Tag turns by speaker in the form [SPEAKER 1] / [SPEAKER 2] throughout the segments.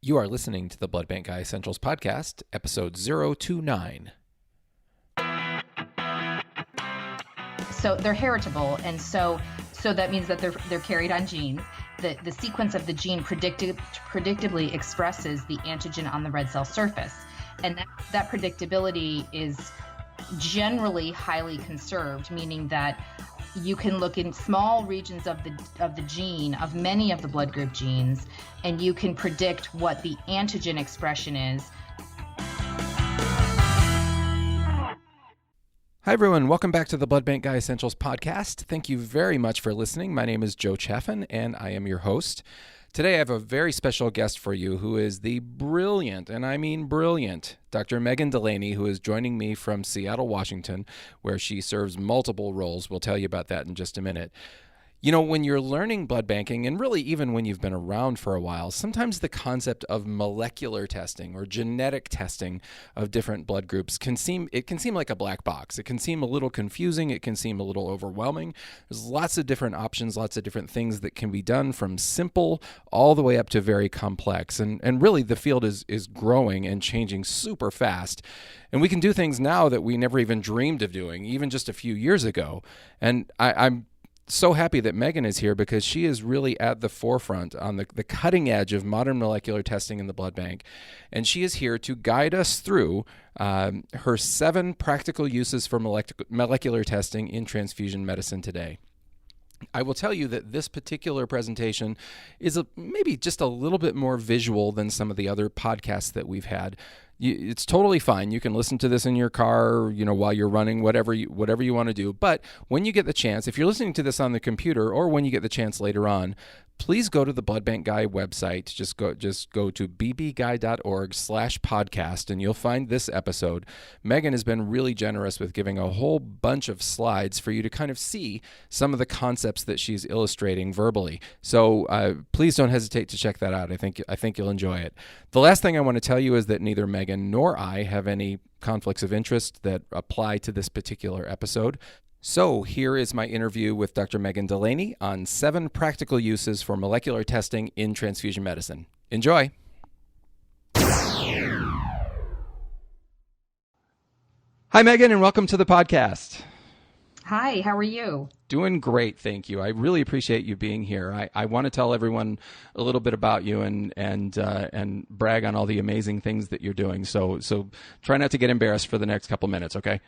[SPEAKER 1] You are listening to the Blood Bank Guy Essentials Podcast, episode 029.
[SPEAKER 2] So they're heritable, and so that means that they're carried on genes. The sequence of the gene predictably expresses the antigen on the red cell surface, and that predictability is generally highly conserved, meaning that you can look in small regions of the gene, of many of the blood group genes, and you can predict what the antigen expression is.
[SPEAKER 1] Hi, everyone. Welcome back to the Blood Bank Guy Essentials Podcast. Thank you very much for listening. My name is Joe Chaffin, and I am your host. Today, I have a very special guest for you who is the brilliant, and I mean brilliant, Dr. Meghan Delaney, who is joining me from Seattle, Washington, where she serves multiple roles. We'll tell you about that in just a minute. You know, when you're learning blood banking, and really even when you've been around for a while, sometimes the concept of molecular testing or genetic testing of different blood groups can seem like a black box. It can seem a little confusing. It can seem a little overwhelming. There's lots of different options, lots of different things that can be done, from simple all the way up to very complex. And really the field is growing and changing super fast. And we can do things now that we never even dreamed of doing, even just a few years ago. And I'm so happy that Meghan is here because she is really at the forefront on the cutting edge of modern molecular testing in the blood bank. And she is here to guide us through her 7 practical uses for molecular testing in transfusion medicine today. I will tell you that this particular presentation is maybe just a little bit more visual than some of the other podcasts that we've had. It's totally fine. You can listen to this in your car, while you're running, whatever you want to do. But when you get the chance, if you're listening to this on the computer or when you get the chance later on, please go to the Blood Bank Guy website. Just go to bbguy.org/podcast and you'll find this episode. Meghan has been really generous with giving a whole bunch of slides for you to kind of see some of the concepts that she's illustrating verbally. So please don't hesitate to check that out. I think you'll enjoy it. The last thing I want to tell you is that neither Meghan nor I have any conflicts of interest that apply to this particular episode. So here is my interview with Dr. Meghan Delaney on 7 practical uses for molecular testing in transfusion medicine. Enjoy. Hi, Meghan, and welcome to the podcast.
[SPEAKER 2] Hi, how are you?
[SPEAKER 1] Doing great, thank you. I really appreciate you being here. I want to tell everyone a little bit about you and brag on all the amazing things that you're doing. So try not to get embarrassed for the next couple minutes, okay?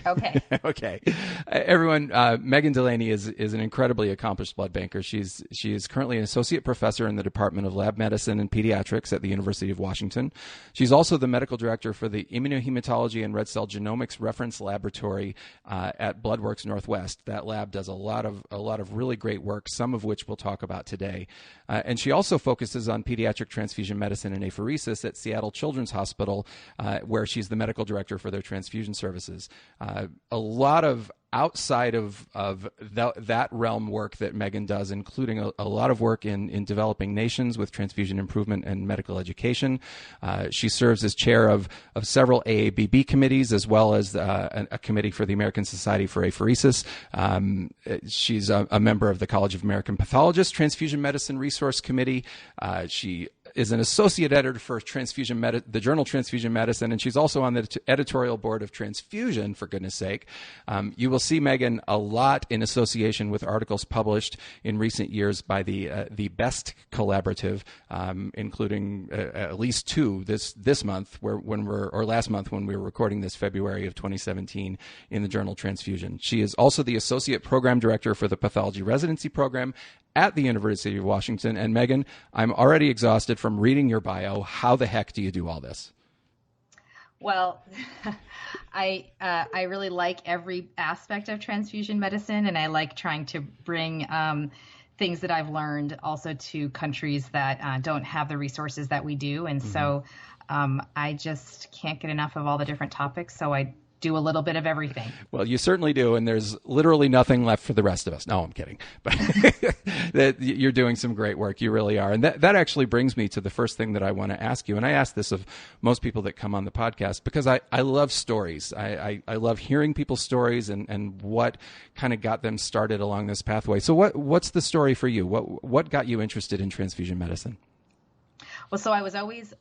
[SPEAKER 2] Okay.
[SPEAKER 1] Okay. Everyone, Meghan Delaney is an incredibly accomplished blood banker. She is currently an associate professor in the Department of Lab Medicine and Pediatrics at the University of Washington. She's also the medical director for the Immunohematology and Red Cell Genomics Reference Laboratory at BloodWorks Northwest. That lab does a lot of really great work, some of which we'll talk about today. And she also focuses on pediatric transfusion medicine and apheresis at Seattle Children's Hospital, where she's the medical director for their transfusion services. A lot of outside of that realm work that Meghan does, including a lot of work in developing nations with transfusion improvement and medical education. She serves as chair of several AABB committees, as well as a committee for the American Society for Apheresis. She's a member of the College of American Pathologists Transfusion Medicine Resource Committee. She is an associate editor for the journal Transfusion Medicine, and she's also on the editorial board of Transfusion, for goodness sake. You will see Meghan a lot in association with articles published in recent years by the BEST Collaborative, including at least 2 this month, last month when we were recording this, February of 2017, in the journal Transfusion. She is also the associate program director for the pathology residency program at the University of Washington. And Meghan, I'm already exhausted from reading your bio. How the heck do you do all this?
[SPEAKER 2] Well, I really like every aspect of transfusion medicine, and I like trying to bring things that I've learned also to countries that don't have the resources that we do. And so I just can't get enough of all the different topics. So I do a little bit of everything.
[SPEAKER 1] Well, you certainly do, and there's literally nothing left for the rest of us. No, I'm kidding. But that you're doing some great work. You really are. And that actually brings me to the first thing that I want to ask you. And I ask this of most people that come on the podcast because I love stories. I love hearing people's stories and what kind of got them started along this pathway. So what's the story for you? What got you interested in transfusion medicine?
[SPEAKER 2] Well, so I was always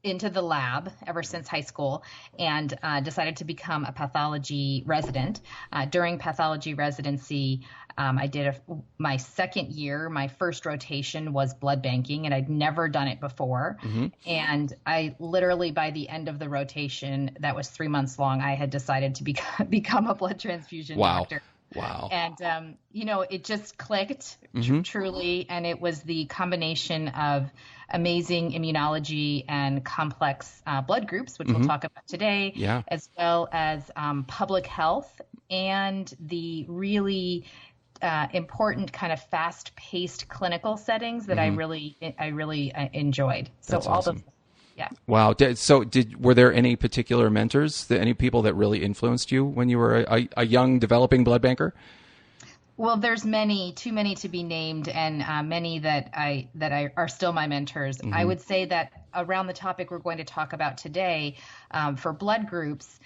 [SPEAKER 2] into the lab ever since high school, and decided to become a pathology resident. During pathology residency, I did my second year, my first rotation was blood banking, and I'd never done it before. And I literally, by the end of the rotation, that was 3 months long, I had decided to become a blood transfusion doctor.
[SPEAKER 1] Wow.
[SPEAKER 2] And, it just clicked truly. And it was the combination of amazing immunology and complex blood groups, which we'll talk about today, as well as public health and the really important kind of fast-paced clinical settings that I really enjoyed. So
[SPEAKER 1] That's awesome.
[SPEAKER 2] Yeah.
[SPEAKER 1] Wow. So were there any particular mentors, any people that really influenced you when you were a young developing blood banker?
[SPEAKER 2] Well, there's too many to be named, and many that are still my mentors. I would say that around the topic we're going to talk about today, for blood groups,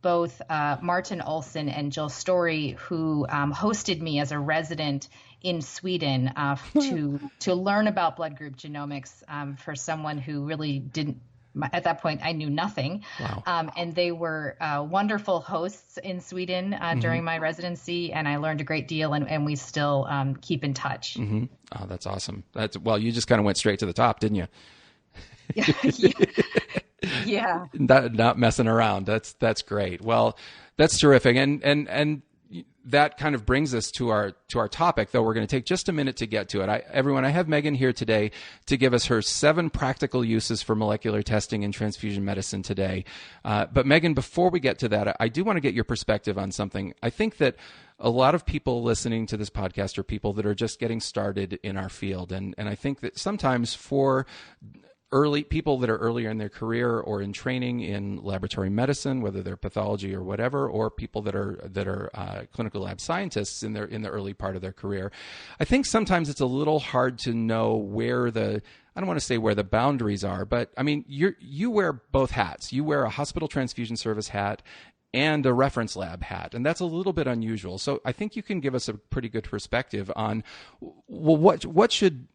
[SPEAKER 2] both Martin Olson and Jill Story, who hosted me as a resident in Sweden to learn about blood group genomics, for someone who really didn't. At that point, I knew nothing.
[SPEAKER 1] Wow.
[SPEAKER 2] And they were wonderful hosts in Sweden during my residency, and I learned a great deal, and we still keep in touch.
[SPEAKER 1] Oh, that's awesome. Well, you just kind of went straight to the top, didn't you?
[SPEAKER 2] Yeah.
[SPEAKER 1] Not messing around. That's great. Well, that's terrific. And that kind of brings us to our topic, though we're going to take just a minute to get to it. Everyone, I have Meghan here today to give us her 7 practical uses for molecular testing in transfusion medicine today. But Meghan, before we get to that, I do want to get your perspective on something. I think that a lot of people listening to this podcast are people that are just getting started in our field. And I think that sometimes for people that are earlier in their career or in training in laboratory medicine, whether they're pathology or whatever, or people that are clinical lab scientists in the early part of their career, I think sometimes it's a little hard to know where I don't want to say where the boundaries are, but I mean, you wear both hats. You wear a hospital transfusion service hat and a reference lab hat, and that's a little bit unusual. So I think you can give us a pretty good perspective on, well, what should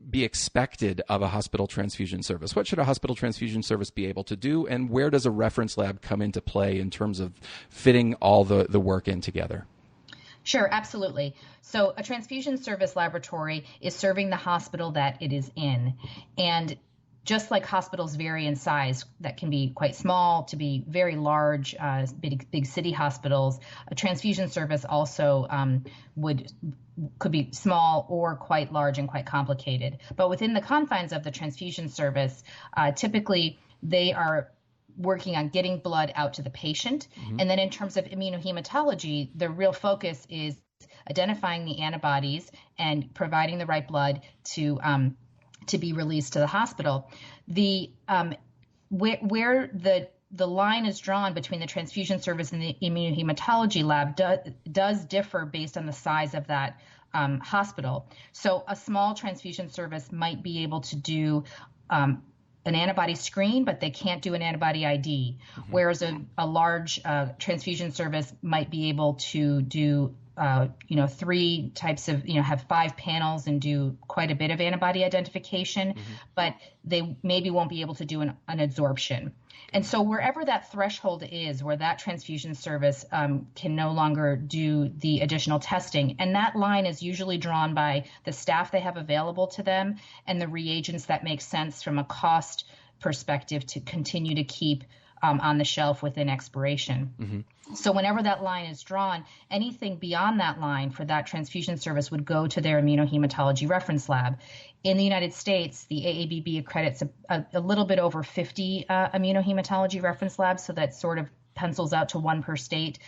[SPEAKER 1] be expected of a hospital transfusion service? What should a hospital transfusion service be able to do, and where does a reference lab come into play in terms of fitting all the work in together?
[SPEAKER 2] Sure, absolutely. So a transfusion service laboratory is serving the hospital that it is in. And just like hospitals vary in size, that can be quite small to be very large, big city hospitals, a transfusion service also could be small or quite large and quite complicated. But within the confines of the transfusion service, typically they are working on getting blood out to the patient. And then in terms of immunohematology, the real focus is identifying the antibodies and providing the right blood to be released to the hospital. Where the line is drawn between the transfusion service and the immunohematology lab does differ based on the size of that hospital. So a small transfusion service might be able to do an antibody screen, but they can't do an antibody ID, whereas a large transfusion service might be able to do 3 types of, have 5 panels and do quite a bit of antibody identification, but they maybe won't be able to do an adsorption. And so wherever that threshold is, where that transfusion service can no longer do the additional testing, and that line is usually drawn by the staff they have available to them and the reagents that make sense from a cost perspective to continue to keep on the shelf within expiration. So whenever that line is drawn, anything beyond that line for that transfusion service would go to their immunohematology reference lab. In the United States, the AABB accredits a little bit over 50 immunohematology reference labs, so that sort of pencils out to 1 per state.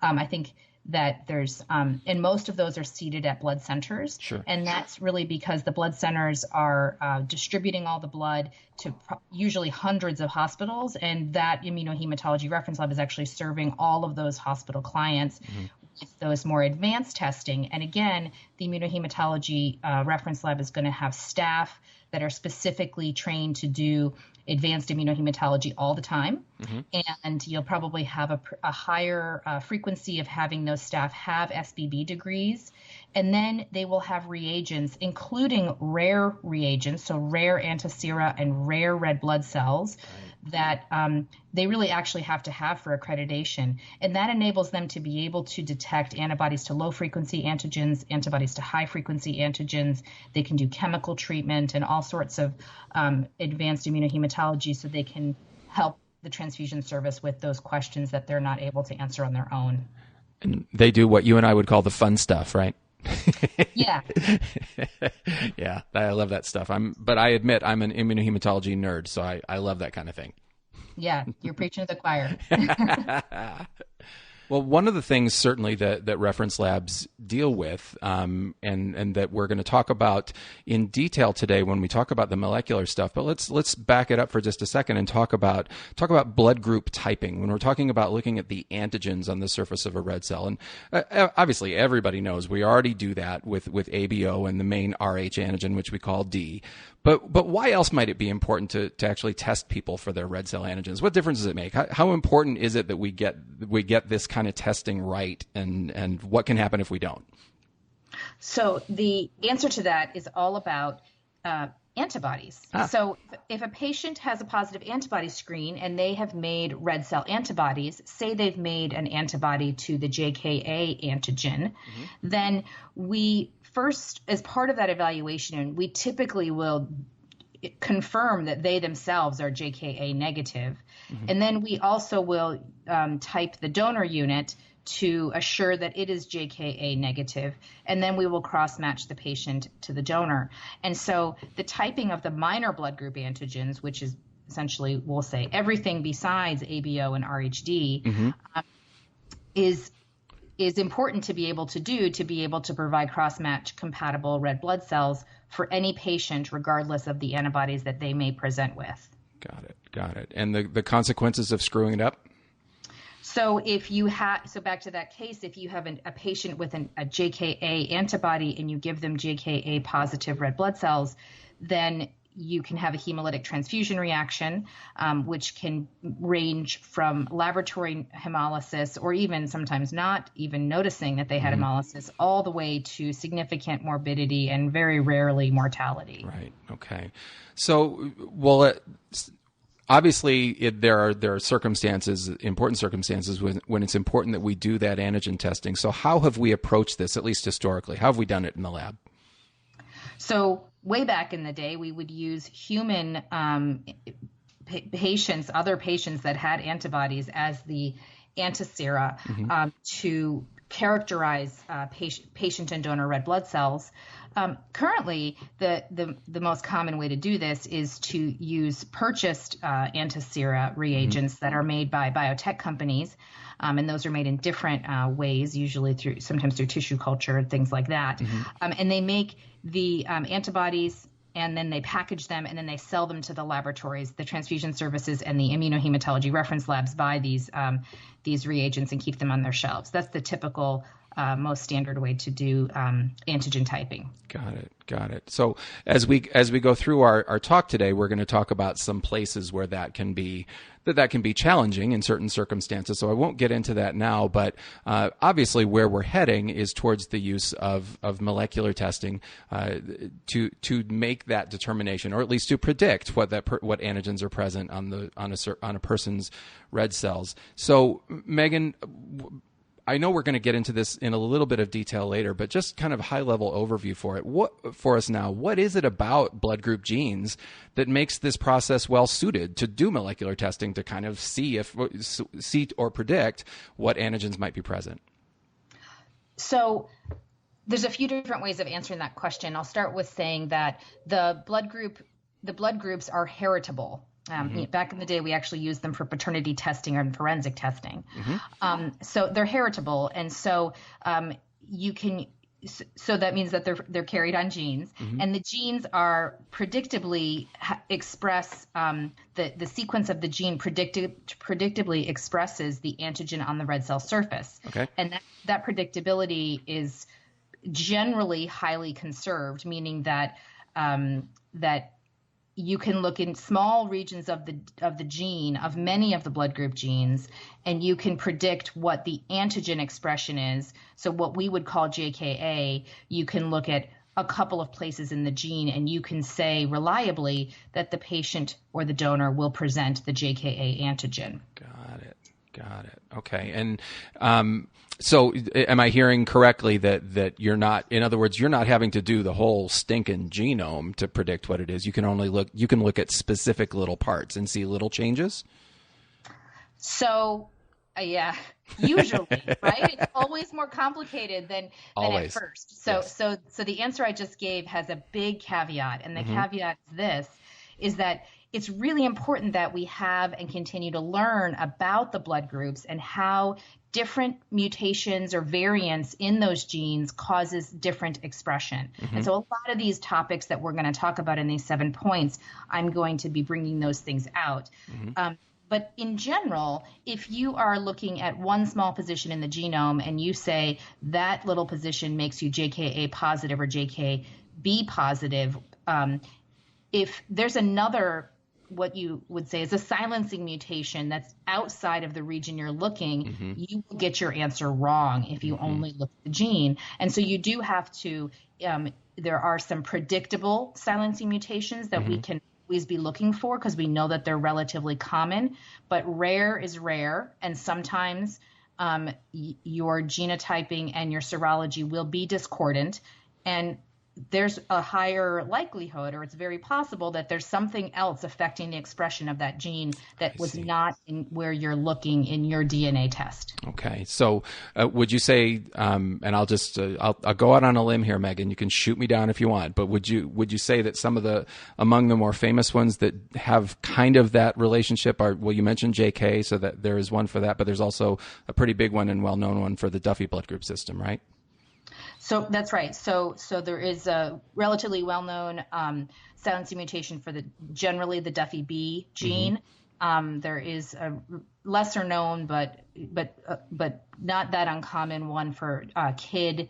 [SPEAKER 2] I think that there's, and most of those are seated at blood centers.
[SPEAKER 1] Sure.
[SPEAKER 2] And that's really because the blood centers are distributing all the blood to usually hundreds of hospitals, and that immunohematology reference lab is actually serving all of those hospital clients with those more advanced testing. And again, the immunohematology reference lab is going to have staff that are specifically trained to do advanced immunohematology all the time. And you'll probably have a higher frequency of having those staff have SBB degrees. And then they will have reagents, including rare reagents, so rare antisera and rare red blood cells that they really actually have to have for accreditation. And that enables them to be able to detect antibodies to low frequency antigens, antibodies to high frequency antigens. They can do chemical treatment and all sorts of advanced immunohematology, so they can help the transfusion service with those questions that they're not able to answer on their own.
[SPEAKER 1] And they do what you and I would call the fun stuff, right?
[SPEAKER 2] Yeah.
[SPEAKER 1] Yeah, I love that stuff. But I admit I'm an immunohematology nerd, so I love that kind of thing.
[SPEAKER 2] Yeah, you're preaching to the choir.
[SPEAKER 1] Well, one of the things certainly that reference labs deal with, and that we're going to talk about in detail today when we talk about the molecular stuff. But let's back it up for just a second and talk about blood group typing when we're talking about looking at the antigens on the surface of a red cell. And obviously, everybody knows we already do that with ABO and the main Rh antigen, which we call D. But why else might it be important to actually test people for their red cell antigens? What difference does it make? How important is it that we get this kind of testing right, and what can happen if we don't?
[SPEAKER 2] So the answer to that is all about antibodies. So if a patient has a positive antibody screen and they have made red cell antibodies, say they've made an antibody to the JKA antigen, then we first, as part of that evaluation, we typically will confirm that they themselves are JKA negative. And then we also will type the donor unit to assure that it is JKA negative. And then we will cross-match the patient to the donor. And so the typing of the minor blood group antigens, which is essentially, we'll say, everything besides ABO and RHD, is important to be able to provide cross-match compatible red blood cells for any patient, regardless of the antibodies that they may present with. Got it. And the consequences of screwing it up? So back to that case, if you have a patient with a JKA antibody and you give them JKA positive red blood cells, then you can have a hemolytic transfusion reaction, which can range from laboratory hemolysis or even sometimes not even noticing that they had hemolysis, all the way to significant morbidity and very rarely mortality. Right.
[SPEAKER 1] Okay. So, obviously, there are circumstances, important circumstances, when it's important that we do that antigen testing. So how have we approached this, at least historically? How have we done it in the lab?
[SPEAKER 2] So way back in the day, we would use human patients, other patients that had antibodies as the antisera to characterize patient and donor red blood cells. Currently, the most common way to do this is to use purchased antisera reagents that are made by biotech companies, and those are made in different ways, usually sometimes through tissue culture and things like that. And they make the antibodies, and then they package them, and then they sell them to the laboratories, the transfusion services, and the immunohematology reference labs buy these reagents and keep them on their shelves. That's the typical, most standard way to do antigen typing. Got it.
[SPEAKER 1] So as we go through our talk today, we're going to talk about some places where that can be challenging in certain circumstances. So I won't get into that now, but obviously where we're heading is towards the use of molecular testing to make that determination, or at least to predict what antigens are present on a person's red cells. So Meghan, I know we're going to get into this in a little bit of detail later, but just kind of high-level overview for us now. What is it about blood group genes that makes this process well-suited to do molecular testing to kind of see or predict what antigens might be present?
[SPEAKER 2] So there's a few different ways of answering that question. I'll start with saying that the blood groups are heritable. Back in the day, we actually used them for paternity testing and forensic testing. So they're heritable, and so so that means that they're carried on genes, and the genes are predictably express the sequence of the gene predictably expresses the antigen on the red cell surface. Okay, and that predictability is generally highly conserved, meaning that you can look in small regions of the gene, of many of the blood group genes, and you can predict what the antigen expression is. So what we would call JKA, you can look at a couple of places in the gene, and you can say reliably that the patient or the donor will present the JKA antigen.
[SPEAKER 1] Got it. Okay. And so am I hearing correctly that you're not, in other words, you're not having to do the whole stinking genome to predict what it is. You can look at specific little parts and see little changes?
[SPEAKER 2] So, yeah, usually, right? It's always more complicated than at first. So,
[SPEAKER 1] yes.
[SPEAKER 2] so the answer I just gave has a big caveat, and the caveat is that it's really important that we have and continue to learn about the blood groups and how different mutations or variants in those genes causes different expression. And so a lot of these topics that we're going to talk about in these 7 points, I'm going to be bringing those things out. But in general, if you are looking at one small position in the genome and you say that little position makes you JKA positive or JKB positive, if there's another, what you would say is a silencing mutation that's outside of the region you're looking, you will get your answer wrong if you only look at the gene. And so you do have to, there are some predictable silencing mutations that we can always be looking for because we know that they're relatively common, but rare is rare. And sometimes your genotyping and your serology will be discordant. And there's a higher likelihood, or it's very possible, that there's something else affecting the expression of that gene that was not in where you're looking in your DNA test.
[SPEAKER 1] Okay. So would you say, and I'll just, I'll go out on a limb here, Meghan, you can shoot me down if you want, but would you say that some of among the more famous ones that have kind of that relationship are, well, you mentioned JK, so that there is one for that, but there's also a pretty big one and well-known one for the Duffy blood group system, right?
[SPEAKER 2] So that's right. So there is a relatively well-known silencing mutation for generally the Duffy B gene. There is a lesser known, but not that uncommon one for KID.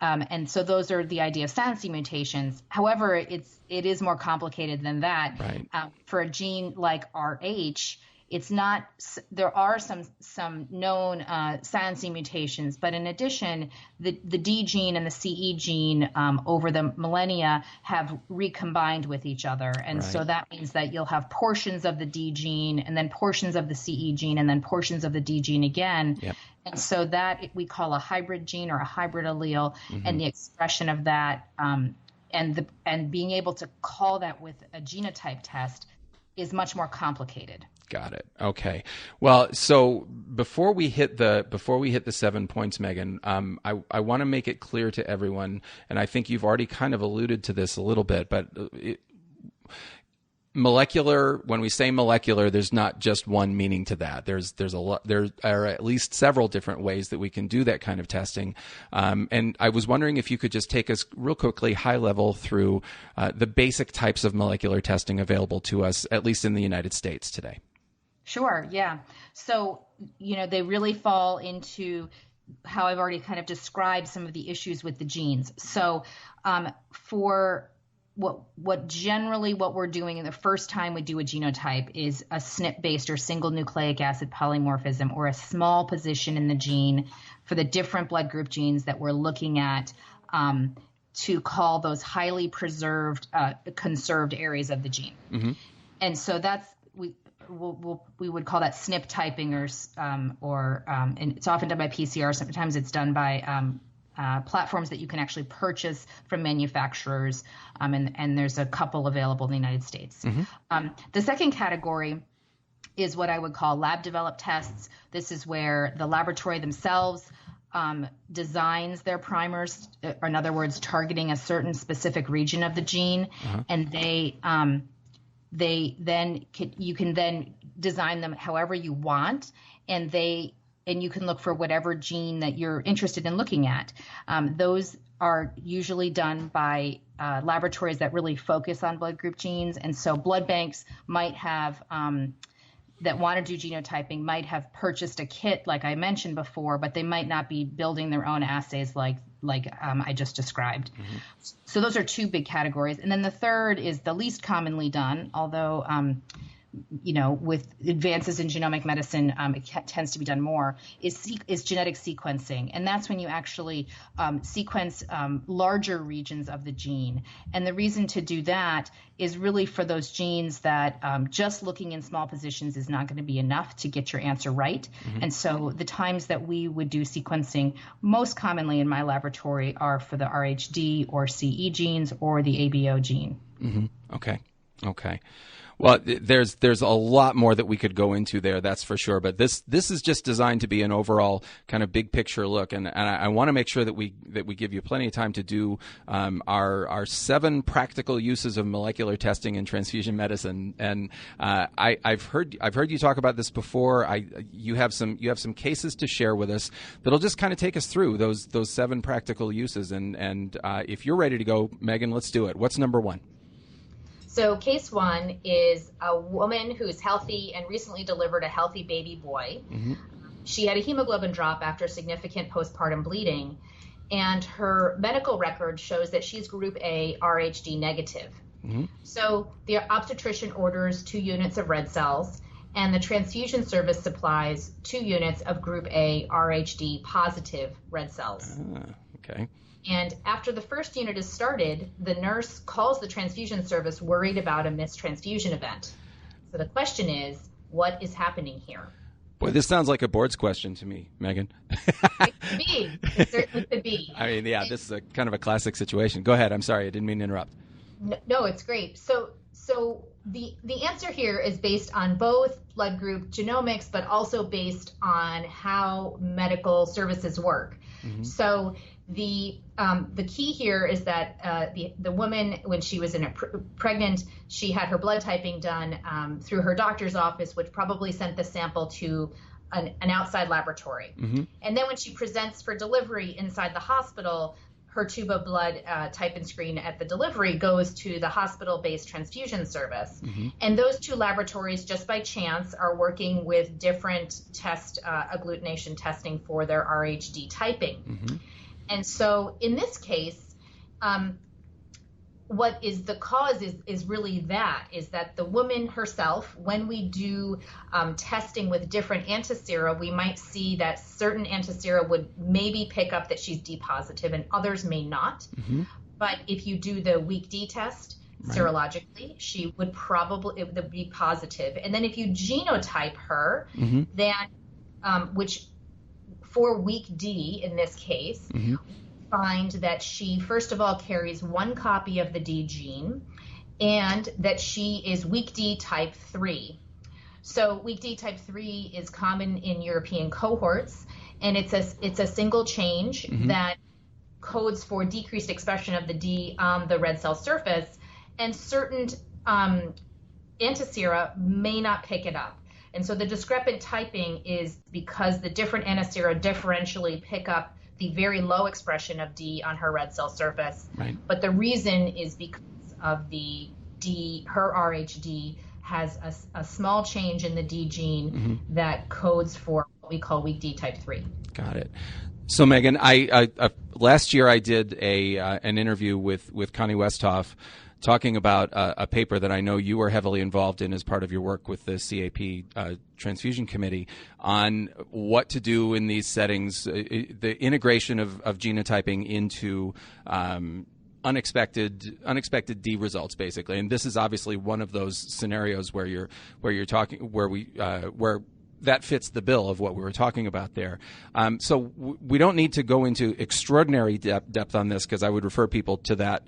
[SPEAKER 2] And so those are the idea of silencing mutations. However, it is more complicated than that.
[SPEAKER 1] Right.
[SPEAKER 2] For a gene like RH, it's not. There are some known silencing mutations, but in addition, the D gene and the CE gene over the millennia have recombined with each other, and so that means that you'll have portions of the D gene, and then portions of the CE gene, and then portions of the D gene again.
[SPEAKER 1] Yep.
[SPEAKER 2] And so that we call a hybrid gene or a hybrid allele, and the expression of that, and being able to call that with a genotype test is much more complicated.
[SPEAKER 1] Got it. Okay. Well, so before we hit the 7 points, Meghan, I want to make it clear to everyone, and I think you've already kind of alluded to this a little bit, but molecular, when we say molecular, there's not just one meaning to that. There are at least several different ways that we can do that kind of testing. And I was wondering if you could just take us real quickly, high level, through the basic types of molecular testing available to us, at least in the United States today.
[SPEAKER 2] Sure. Yeah. So, they really fall into how I've already kind of described some of the issues with the genes. So, for what we're doing in the first time we do a genotype is a SNP-based or single nucleic acid polymorphism, or a small position in the gene for the different blood group genes that we're looking at, to call those highly preserved, conserved areas of the gene. And so that's, we would call that SNP typing, and it's often done by PCR. Sometimes it's done by platforms that you can actually purchase from manufacturers, and there's a couple available in the United States. The second category is what I would call lab developed tests. This is where the laboratory themselves designs their primers, or in other words, targeting a certain specific region of the gene, and you can then design them however you want, and you can look for whatever gene that you're interested in looking at. Those are usually done by laboratories that really focus on blood group genes, and so blood banks might have that want to do genotyping might have purchased a kit, like I mentioned before, but they might not be building their own assays like I just described. Mm-hmm. So those are two big categories. And then the third is the least commonly done, although with advances in genomic medicine, it tends to be done more, is genetic sequencing. And that's when you actually sequence larger regions of the gene. And the reason to do that is really for those genes that just looking in small positions is not going to be enough to get your answer right. Mm-hmm. And so the times that we would do sequencing most commonly in my laboratory are for the RHD or CE genes or the ABO gene.
[SPEAKER 1] Mm-hmm. Okay. Well, there's a lot more that we could go into there, that's for sure. But this is just designed to be an overall kind of big picture look, and I want to make sure that we give you plenty of time to do our 7 practical uses of molecular testing in transfusion medicine. And I've heard you talk about this before. You have some cases to share with us that'll just kind of take us through those 7 practical uses. And if you're ready to go, Meghan, let's do it. What's number 1?
[SPEAKER 3] So case 1 is a woman who's healthy and recently delivered a healthy baby boy. Mm-hmm. She had a hemoglobin drop after significant postpartum bleeding, and her medical record shows that she's group A RHD negative. Mm-hmm. So the obstetrician orders 2 units of red cells, and the transfusion service supplies 2 units of group A RHD positive red cells.
[SPEAKER 1] Okay.
[SPEAKER 3] And after the first unit is started, the nurse calls the transfusion service worried about a missed transfusion event. So the question is, what is happening here?
[SPEAKER 1] Boy, this sounds like a board's question to me, Meghan.
[SPEAKER 3] It could be. It certainly could be.
[SPEAKER 1] I mean, yeah, this is a kind of a classic situation. Go ahead. I'm sorry. I didn't mean to interrupt.
[SPEAKER 3] No, it's great. So the answer here is based on both blood group genomics, but also based on how medical services work. Mm-hmm. So the key here is that the woman, when she was pregnant, she had her blood typing done through her doctor's office, which probably sent the sample to an outside laboratory. Mm-hmm. And then when she presents for delivery inside the hospital, her tube of blood type and screen at the delivery goes to the hospital-based transfusion service. Mm-hmm. And those 2 laboratories, just by chance, are working with different agglutination testing for their RHD typing. Mm-hmm. And so in this case, what is the cause is really is that the woman herself, when we do testing with different antisera, we might see that certain antisera would maybe pick up that she's D positive and others may not. Mm-hmm. But if you do the week D test, right, serologically, she would it would be positive. And then if you genotype her, mm-hmm, then which for week D in this case, mm-hmm, find that she, first of all, carries 1 copy of the D gene and that she is weak D type 3. So weak D type 3 is common in European cohorts, and it's a single change, mm-hmm, that codes for decreased expression of the D on the red cell surface, and certain antisera may not pick it up. And so the discrepant typing is because the different antisera differentially pick up the very low expression of D on her red cell surface. Right. But the reason is because of the D, her RHD has a small change in the D gene, mm-hmm, that codes for what we call weak D type 3.
[SPEAKER 1] Got it. So Meghan, I last year I did an interview with Connie Westhoff talking about a paper that I know you were heavily involved in as part of your work with the CAP transfusion committee on what to do in these settings, the integration of genotyping into unexpected D results, basically. And this is obviously one of those scenarios where that fits the bill of what we were talking about there. So we don't need to go into extraordinary depth on this, because I would refer people to that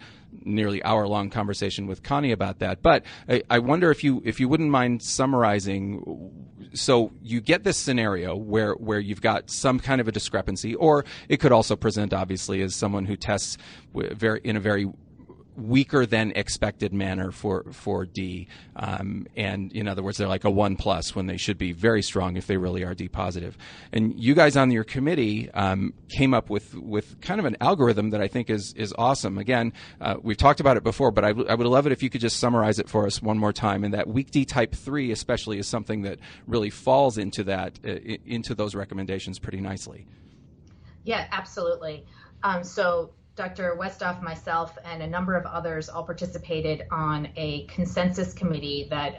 [SPEAKER 1] nearly hour-long conversation with Connie about that. But I wonder if you wouldn't mind summarizing. So you get this scenario where you've got some kind of a discrepancy, or it could also present obviously as someone who tests in a very weaker than expected manner for D, and in other words, they're like a 1+ when they should be very strong if they really are D positive. And you guys on your committee came up with kind of an algorithm that I think is awesome. Again, we've talked about it before, but I would love it if you could just summarize it for us one more time. And that weak D type 3 especially is something that really falls into that into those recommendations pretty nicely. Yeah,
[SPEAKER 3] absolutely. So Dr. Westhoff, myself, and a number of others all participated on a consensus committee that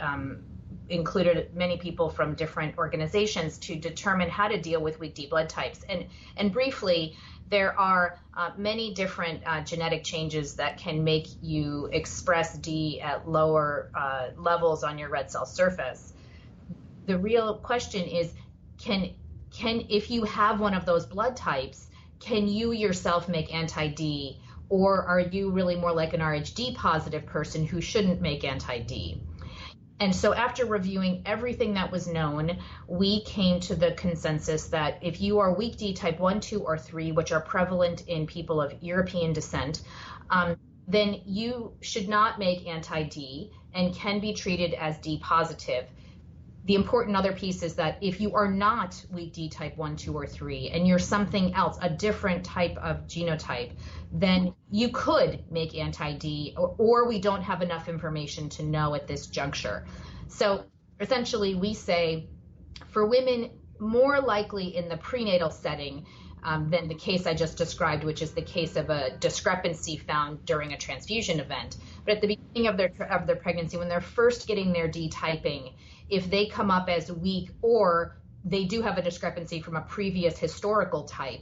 [SPEAKER 3] included many people from different organizations to determine how to deal with weak D blood types. And briefly, there are many different genetic changes that can make you express D at lower levels on your red cell surface. The real question is, can if you have one of those blood types, can you yourself make anti-D, or are you really more like an Rhd positive person who shouldn't make anti-D? And so after reviewing everything that was known, we came to the consensus that if you are weak D type 1, 2, or 3, which are prevalent in people of European descent, then you should not make anti-D and can be treated as D positive. The important other piece is that if you are not weak D type 1, 2, or 3, and you're something else, a different type of genotype, then you could make anti-D, or we don't have enough information to know at this juncture. So essentially we say for women more likely in the prenatal setting than the case I just described, which is the case of a discrepancy found during a transfusion event. But at the beginning of their pregnancy, when they're first getting their D typing, if they come up as weak or they do have a discrepancy from a previous historical type,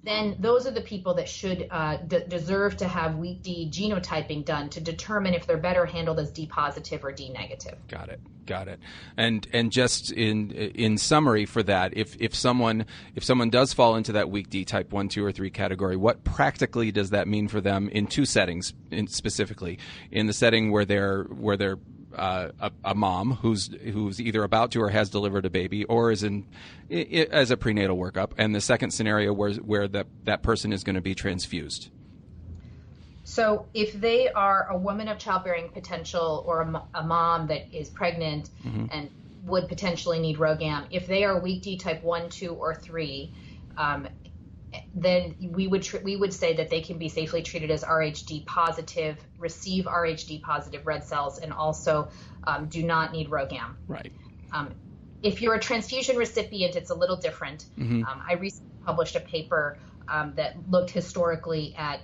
[SPEAKER 3] then those are the people that should deserve to have weak D genotyping done to determine if they're better handled as D positive or D negative.
[SPEAKER 1] Got it. And just in summary for that, if someone does fall into that weak D type 1, 2, or 3 category, what practically does that mean for them in two settings, specifically in the setting where they're a mom who's either about to or has delivered a baby or is as a prenatal workup, and the second scenario where that person is going to be transfused?
[SPEAKER 3] So if they are a woman of childbearing potential or a mom that is pregnant and would potentially need RhoGAM, if they are weak D type 1, 2, or 3, then we would say that they can be safely treated as Rhd positive, receive Rhd positive red cells, and also do not need RhoGAM.
[SPEAKER 1] Right.
[SPEAKER 3] If you're a transfusion recipient, it's a little different. I recently published a paper that looked historically at,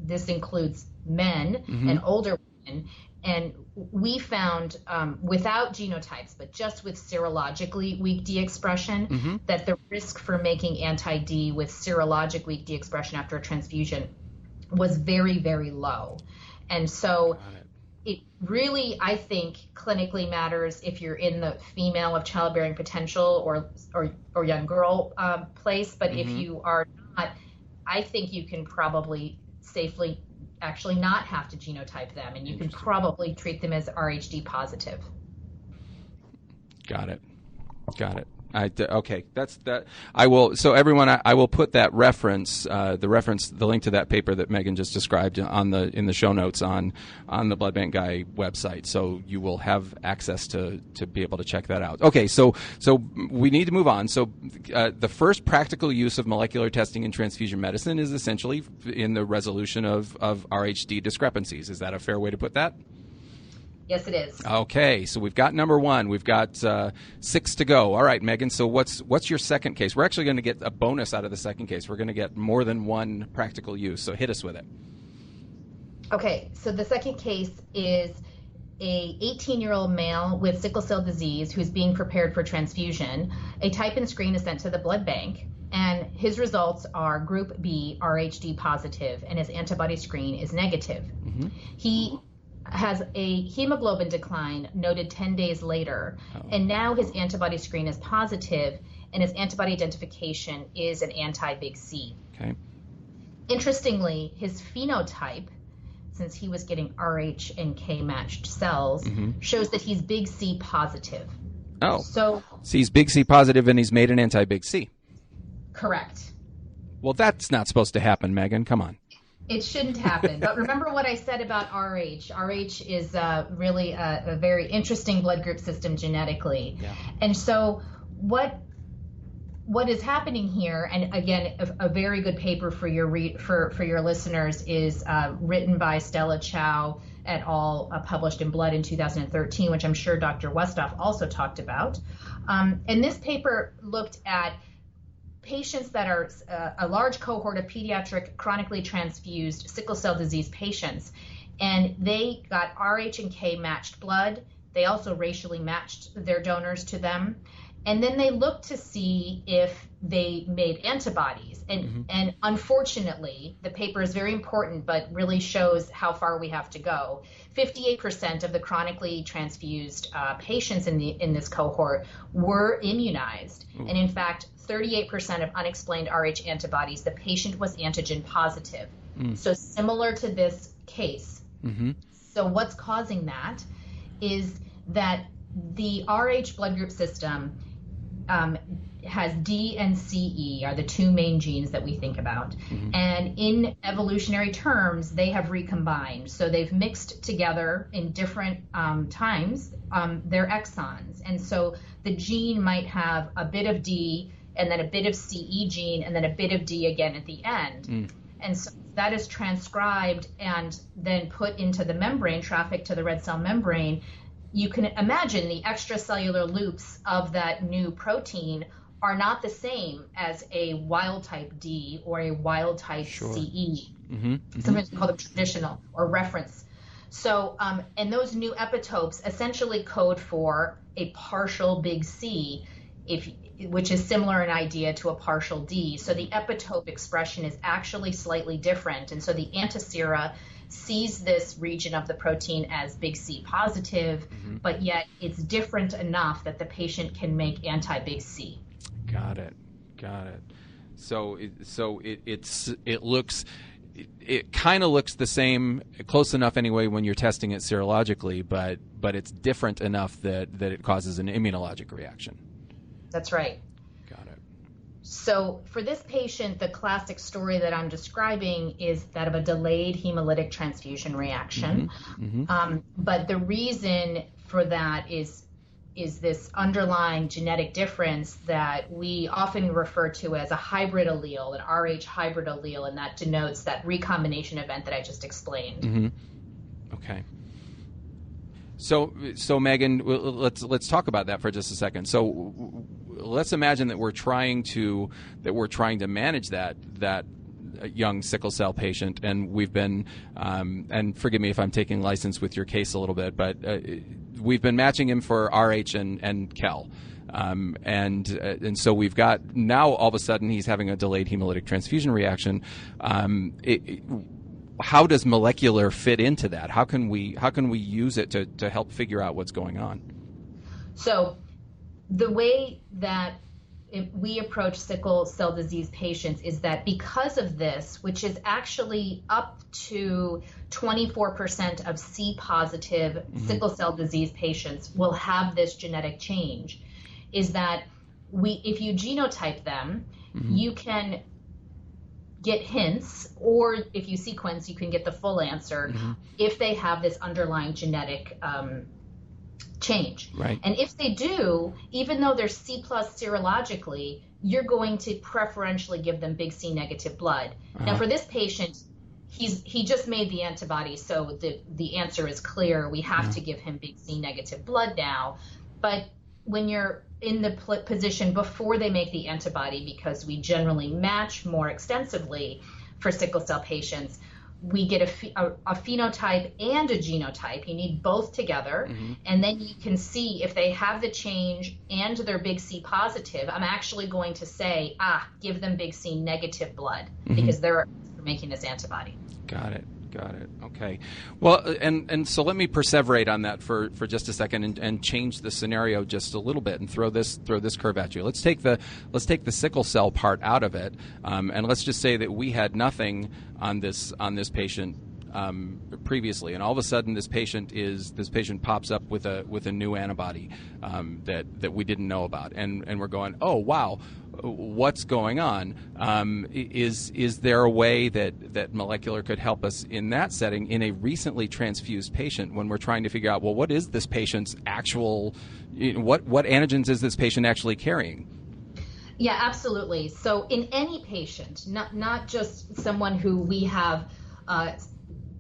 [SPEAKER 3] this includes men and older women, and we found without genotypes, but just with serologically weak D expression, that the risk for making anti-D with serologic weak D expression after a transfusion was very, very low. And so it really, I think, clinically matters if you're in the female of childbearing potential or young girl place. But if you are not, I think you can probably safely actually not have to genotype them, and you can probably treat them as Rhd positive.
[SPEAKER 1] Got it. Okay, that's that. I will. So everyone, I will put that reference, the link to that paper that Meghan just described in the show notes on the Blood Bank Guy website. So you will have access to be able to check that out. Okay, so we need to move on. So the first practical use of molecular testing in transfusion medicine is essentially in the resolution of Rhd discrepancies. Is that a fair way to put that?
[SPEAKER 3] Yes, it is.
[SPEAKER 1] Okay, so we've got number one. We've got 6 to go. All right, Meghan, so what's your second case? We're actually going to get a bonus out of the second case. We're going to get more than one practical use, so hit us with it.
[SPEAKER 3] Okay, so the second case is a 18-year-old male with sickle cell disease who's being prepared for transfusion. A type-in screen is sent to the blood bank, and his results are group B, Rhd positive, and his antibody screen is negative. He has a hemoglobin decline noted 10 days later, and now his antibody screen is positive, and his antibody identification is an anti-big C.
[SPEAKER 1] Okay.
[SPEAKER 3] Interestingly, his phenotype, since he was getting Rh and K matched cells, shows that he's big C positive.
[SPEAKER 1] Oh,
[SPEAKER 3] so
[SPEAKER 1] he's big C positive and he's made an anti-big C.
[SPEAKER 3] Correct.
[SPEAKER 1] Well, that's not supposed to happen, Meghan. Come on.
[SPEAKER 3] It shouldn't happen. But remember what I said about RH. RH is really a very interesting blood group system genetically. Yeah. And so what is happening here, and again, a very good paper for your for your listeners is written by Stella Chow et al., published in Blood in 2013, which I'm sure Dr. Westhoff also talked about. And this paper looked at patients that are a large cohort of pediatric chronically transfused sickle cell disease patients, and they got Rh and K matched blood. They also racially matched their donors to them. And then they looked to see if they made antibodies. And unfortunately, the paper is very important, but really shows how far we have to go. 58% of the chronically transfused patients in this cohort were immunized. And in fact, 38% of unexplained Rh antibodies, the patient was antigen positive. So similar to this case. So what's causing that is that the Rh blood group system has D and CE are the two main genes that we think about. And in evolutionary terms, they have recombined. So they've mixed together in different times their exons. And so the gene might have a bit of D and then a bit of CE gene and then a bit of D again at the end. And so that is transcribed and then put into the membrane, trafficked to the red cell membrane. You can imagine the extracellular loops of that new protein are not the same as a wild type D or a wild type CE. Sometimes we call them traditional or reference. So, and those new epitopes essentially code for a partial big C, which is similar in idea to a partial D. So the epitope expression is actually slightly different. And so the antisera sees this region of the protein as big C positive, but yet it's different enough that the patient can make anti-big C.
[SPEAKER 1] Got it. So it kind of looks the same, close enough anyway when you're testing it serologically, but it's different enough that it causes an immunologic reaction.
[SPEAKER 3] That's right.
[SPEAKER 1] Got it.
[SPEAKER 3] So for this patient, the classic story that I'm describing is that of a delayed hemolytic transfusion reaction. But the reason for that is this underlying genetic difference that we often refer to as a hybrid allele, an Rh hybrid allele, and that denotes that recombination event that I just explained.
[SPEAKER 1] Okay. So Megan, let's talk about that for just a second. So let's imagine that we're trying to manage that young sickle cell patient, and we've been and forgive me if I'm taking license with your case a little bit, but we've been matching him for Rh and Kel. And so we've got now all of a sudden he's having a delayed hemolytic transfusion reaction. How does molecular fit into that? How can we use it to help figure out what's going on?
[SPEAKER 3] So the way that we approach sickle cell disease patients is that because of this, which is actually up to 24% of C positive sickle cell disease patients will have this genetic change, is that if you genotype them, you can get hints, or if you sequence, you can get the full answer if they have this underlying genetic change.
[SPEAKER 1] Right.
[SPEAKER 3] And if they do, even though they're C plus serologically, you're going to preferentially give them big C negative blood. Now for this patient, he just made the antibody, so the answer is clear. We have to give him big C negative blood now. But when you're in the position before they make the antibody, because we generally match more extensively for sickle cell patients, we get a phenotype and a genotype. You need both together, and then you can see if they have the change and they're big C positive. I'm actually going to say, give them big C negative blood because they're making this antibody.
[SPEAKER 1] Got it. Okay. Well, and so let me perseverate on that for just a second and change the scenario just a little bit and throw this curve at you. Let's take the sickle cell part out of it, and let's just say that we had nothing on this patient previously, and all of a sudden this patient pops up with a new antibody that we didn't know about, and we're going, oh wow, what's going on? Is there a way that molecular could help us in that setting in a recently transfused patient when we're trying to figure out, well, what is this patient's actual, what antigens is this patient actually carrying?
[SPEAKER 3] Yeah, absolutely. So in any patient, not just someone who we have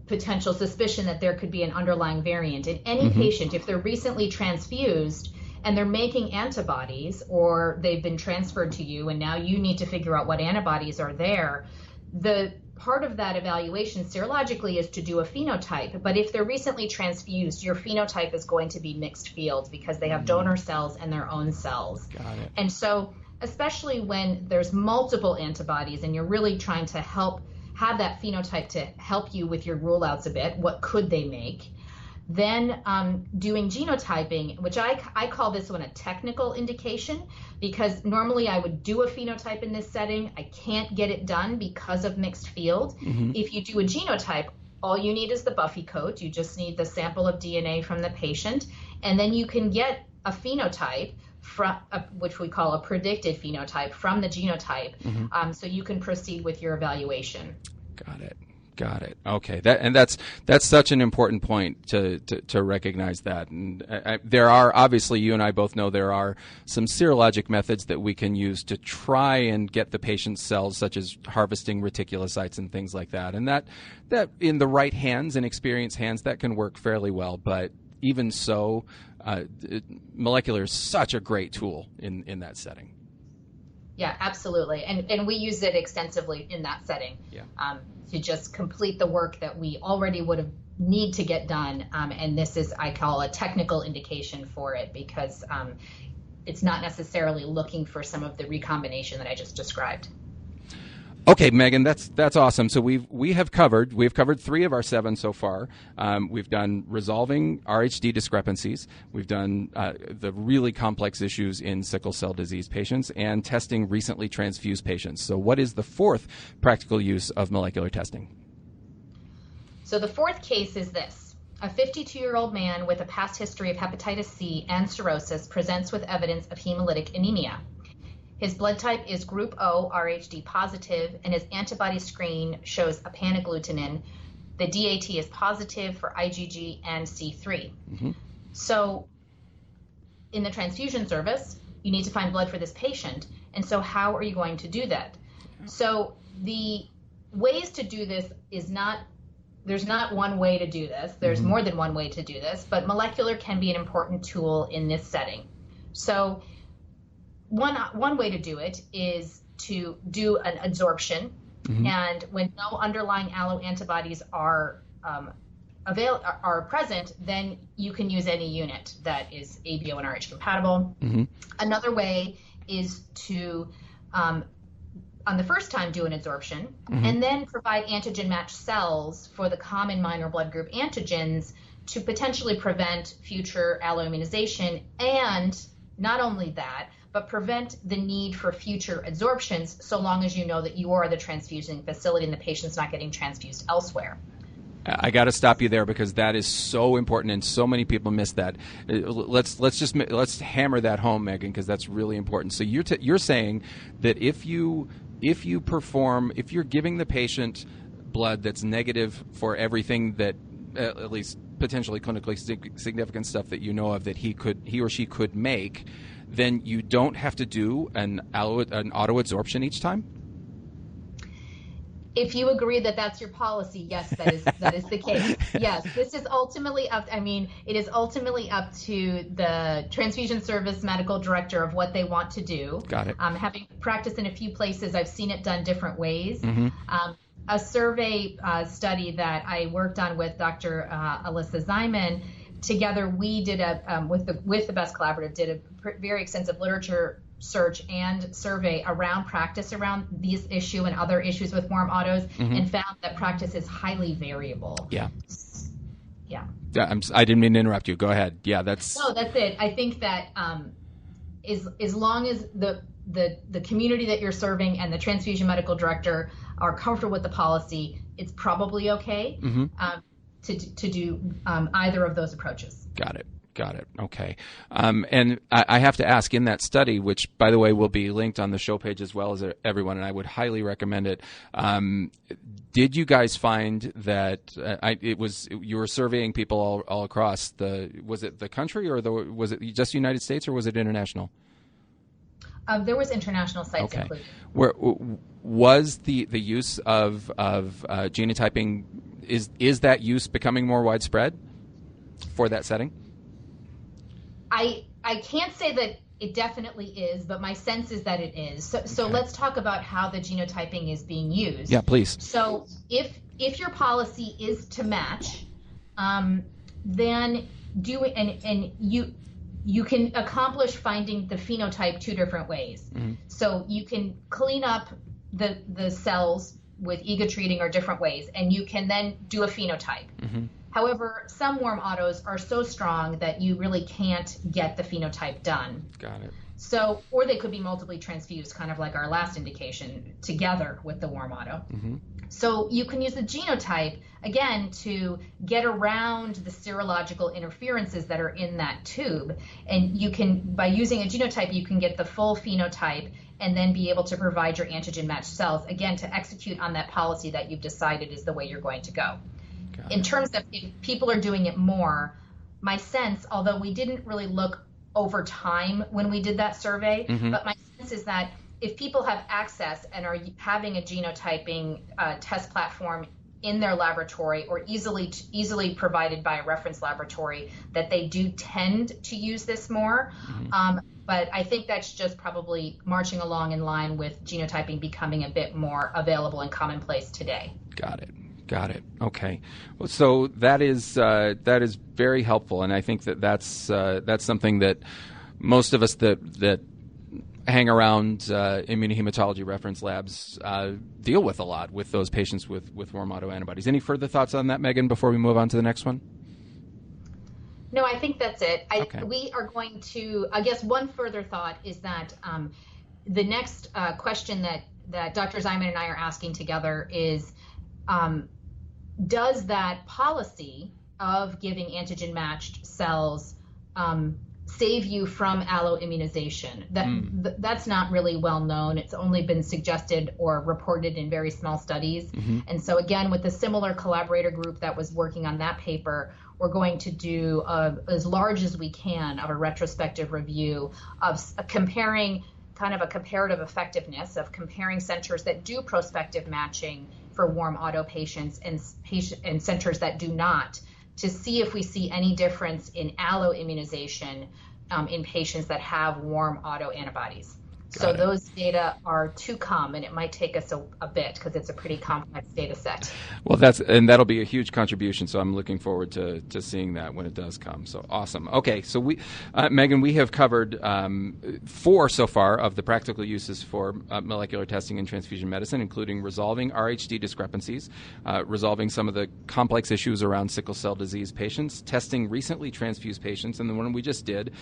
[SPEAKER 3] potential suspicion that there could be an underlying variant, in any patient, if they're recently transfused and they're making antibodies, or they've been transferred to you and now you need to figure out what antibodies are there, the part of that evaluation serologically is to do a phenotype. But if they're recently transfused, your phenotype is going to be mixed fields because they have donor cells and their own cells.
[SPEAKER 1] Got it.
[SPEAKER 3] And so especially when there's multiple antibodies and you're really trying to have that phenotype to help you with your rule outs a bit, what could they make? Then doing genotyping, which I call this one a technical indication, because normally I would do a phenotype in this setting. I can't get it done because of mixed field. If you do a genotype, all you need is the Buffy coat. You just need the sample of DNA from the patient, and then you can get a phenotype from which we call a predicted phenotype from the genotype, so you can proceed with your evaluation.
[SPEAKER 1] Got it. Okay, that's such an important point to recognize that. And there are, obviously, you and I both know there are some serologic methods that we can use to try and get the patient's cells, such as harvesting reticulocytes and things like that. And that in the right hands and experienced hands, that can work fairly well. But even so, molecular is such a great tool in that setting.
[SPEAKER 3] Yeah, absolutely. And we use it extensively in that setting, to just complete the work that we already would have need to get done. And this is, I call, a technical indication for it, because it's not necessarily looking for some of the recombination that I just described.
[SPEAKER 1] Okay, Meghan, that's awesome. So we've covered 3 of our 7 so far. We've done resolving RHD discrepancies. We've done the really complex issues in sickle cell disease patients, and testing recently transfused patients. So what is the 4th practical use of molecular testing?
[SPEAKER 3] So the 4th case is this. A 52-year-old man with a past history of hepatitis C and cirrhosis presents with evidence of hemolytic anemia. His blood type is group O RHD positive, and his antibody screen shows a panagglutinin. The DAT is positive for IgG and C3. So in the transfusion service, you need to find blood for this patient. And so how are you going to do that? So the ways to do this there's not one way to do this. There's more than one way to do this, but molecular can be an important tool in this setting. So one way to do it is to do an adsorption, and when no underlying alloantibodies are present, then you can use any unit that is ABO and RH compatible. Another way is to, on the first time, do an adsorption, and then provide antigen-matched cells for the common minor blood group antigens to potentially prevent future alloimmunization, and not only that, but prevent the need for future adsorptions, so long as you know that you are the transfusing facility and the patient's not getting transfused elsewhere.
[SPEAKER 1] I got to stop you there, because that is so important, and so many people miss that. Let's hammer that home, Meghan, because that's really important. So you're saying that if you're giving the patient blood that's negative for everything that, at least potentially clinically significant stuff that you know of that he or she could make, then you don't have to do an auto-adsorption each time?
[SPEAKER 3] If you agree that that's your policy, yes, that is the case. Yes, this is ultimately it is ultimately up to the transfusion service medical director of what they want to do. Got it. Having practiced in a few places, I've seen it done different ways. A survey study that I worked on with Dr. Alyssa Zyman, together we did with the Best Collaborative, did a very extensive literature search and survey around practice around this issue and other issues with warm autos, and found that practice is highly variable. Yeah.
[SPEAKER 1] I didn't mean to interrupt you. Go ahead. Yeah, that's
[SPEAKER 3] it. I think that as long as the community that you're serving and the transfusion medical director are comfortable with the policy, it's probably okay to do either of those approaches.
[SPEAKER 1] Got it. Okay. And I have to ask, in that study, which, by the way, will be linked on the show page as well as everyone, and I would highly recommend it, did you guys find that you were surveying people all across was it the country, or was it just United States, or was it international?
[SPEAKER 3] There was international sites included.
[SPEAKER 1] Where was the use of genotyping, is that use becoming more widespread for that setting?
[SPEAKER 3] I can't say that it definitely is, but my sense is that it is. So let's talk about how the genotyping is being used.
[SPEAKER 1] Yeah, please.
[SPEAKER 3] So if your policy is to match, then you can accomplish finding the phenotype two different ways. Mm-hmm. So you can clean up the cells with ego treating or different ways, and you can then do a phenotype. Mm-hmm. However, some warm autos are so strong that you really can't get the phenotype done.
[SPEAKER 1] Got it.
[SPEAKER 3] So, or they could be multiply transfused, kind of like our last indication, together with the warm auto. Mm-hmm. So you can use the genotype, again, to get around the serological interferences that are in that tube. And you can, by using a genotype, you can get the full phenotype and then be able to provide your antigen matched cells, again, to execute on that policy that you've decided is the way you're going to go. In terms of if people are doing it more, my sense, although we didn't really look over time when we did that survey, mm-hmm. but my sense is that if people have access and are having a genotyping test platform in their laboratory or easily provided by a reference laboratory, that they do tend to use this more. Mm-hmm. But I think that's just probably marching along in line with genotyping becoming a bit more available and commonplace today.
[SPEAKER 1] Got it. Okay. Well, so that is very helpful, and I think that's something that most of us that hang around immunohematology reference labs deal with a lot, with those patients with warm autoantibodies. Any further thoughts on that, Meghan, before we move on to the next one?
[SPEAKER 3] No, I think that's it.
[SPEAKER 1] Okay.
[SPEAKER 3] We are going to, I guess one further thought is that the next question that Dr. Ziman and I are asking together is, does that policy of giving antigen matched cells save you from alloimmunization? That's not really well known. It's only been suggested or reported in very small studies. Mm-hmm. And so again, with the similar collaborator group that was working on that paper, we're going to do as large as we can of a retrospective review of comparing kind of a comparative effectiveness of comparing centers that do prospective matching for warm auto patients and centers that do not, to see if we see any difference in alloimmunization in patients that have warm auto antibodies. So those data are to come, and it might take us a bit because it's a pretty complex data set.
[SPEAKER 1] Well, that'll be a huge contribution. So I'm looking forward to seeing that when it does come. So awesome. Okay, so Meghan, we have covered 4 so far of the practical uses for molecular testing in transfusion medicine, including resolving RHD discrepancies, resolving some of the complex issues around sickle cell disease patients, testing recently transfused patients, and the one we just did,